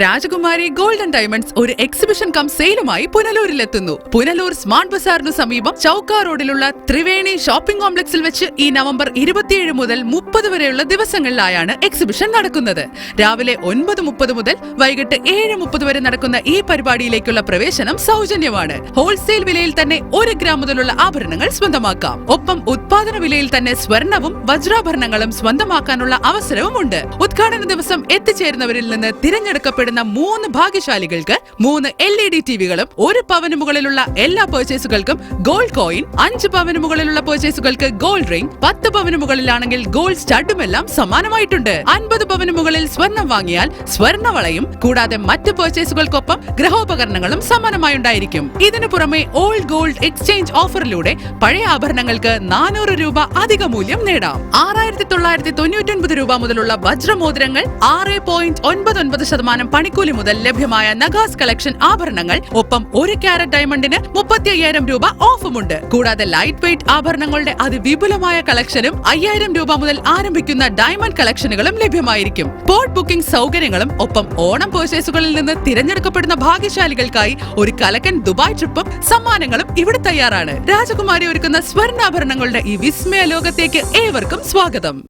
രാജകുമാരി golden diamonds ഒരു exhibition come സെയിലുമായി പുനലൂരിലെത്തുന്നു. Punalur smart ബസാറിനു സമീപം ചൌക്ക റോഡിലുള്ള ത്രിവേണി ഷോപ്പിംഗ് കോംപ്ലക്സിൽ വെച്ച് ഈ നവംബർ 27 മുതൽ 30 വരെയുള്ള ദിവസങ്ങളിലായാണ് എക്സിബിഷൻ നടക്കുന്നത്. രാവിലെ 9:30 മുതൽ വൈകിട്ട് 7:30 വരെ നടക്കുന്ന ഈ പരിപാടിയിലേക്കുള്ള പ്രവേശനം സൗജന്യമാണ്. ഹോൾസെയിൽ വിലയിൽ തന്നെ 1 ഗ്രാം മുതലുള്ള ആഭരണങ്ങൾ സ്വന്തമാക്കാം. ഒപ്പം ഉത്പാദന വിലയിൽ തന്നെ സ്വർണവും വജ്രാഭരണങ്ങളും സ്വന്തമാക്കാനുള്ള അവസരവുമുണ്ട്. ഉദ്ഘാടന ദിവസം എത്തിച്ചേരുന്നവരിൽ നിന്ന് തിരഞ്ഞെടുക്കപ്പെടുന്ന 3 ഭാഗ്യശാലികൾക്ക് 3 LED ടിവികളും 1 പവന് മുകളിലുള്ള എല്ലാ പർച്ചേസുകൾക്കും ഗോൾഡ് കോയിൻ, 5 പവന് മുകളിലുള്ള പർച്ചേസുകൾക്ക് ഗോൾഡ് റിംഗ്, 10 പവന് മുകളിലാണെങ്കിൽ ഗോൾഡ് സ്റ്റഡുമെല്ലാം സമ്മാനമായിട്ടുണ്ട്. 50 പവന് മുകളിൽ സ്വർണം വാങ്ങിയാൽ സ്വർണവളയും കൂടാതെ മറ്റ് പർച്ചേസുകൾക്കൊപ്പം ഗൃഹോപകരണങ്ങളും സമ്മാനമായുണ്ടായിരിക്കും. ഇതിനു പുറമെ ഓൾഡ് ഗോൾഡ് എക്സ്ചേഞ്ച് ഓഫറിലൂടെ പഴയ ആഭരണങ്ങൾക്ക് 400 രൂപ അധിക മൂല്യം നേടാം. 6,999 രൂപ മുതലുള്ള വജ്രമോതിരങ്ങൾ, 6.99% പണിക്കൂലി മുതൽ ലഭ്യമായ നഗാസ് കളക്ഷൻ ആഭരണങ്ങൾ, ഒപ്പം 1 കാരറ്റ് ഡയമണ്ടിന് 35,000 രൂപ ഓഫുമുണ്ട്. കൂടാതെ ലൈറ്റ് വെയ്റ്റ് ആഭരണങ്ങളുടെ അതിവിപുലമായ കളക്ഷനും 5,000 രൂപ മുതൽ ആരംഭിക്കുന്ന ഡയമണ്ട് കളക്ഷനുകളും ലഭ്യമായിരിക്കും. സ്പോട്ട് ബുക്കിംഗ് സൗകര്യങ്ങളും ഒപ്പം ഓണം പർച്ചേസുകളിൽ നിന്ന് തിരഞ്ഞെടുക്കപ്പെടുന്ന ഭാഗ്യശാലികൾക്കായി ഒരു കലക്കൻ ദുബായ് ട്രിപ്പും സമ്മാനങ്ങളും ഇവിടെ തയ്യാറാണ്. രാജകുമാരി ഒരുക്കുന്ന സ്വർണ്ണാഭരണങ്ങളുടെ ഈ വിസ്മയ ലോകത്തേക്ക് ഏവർക്കും സ്വാഗതം.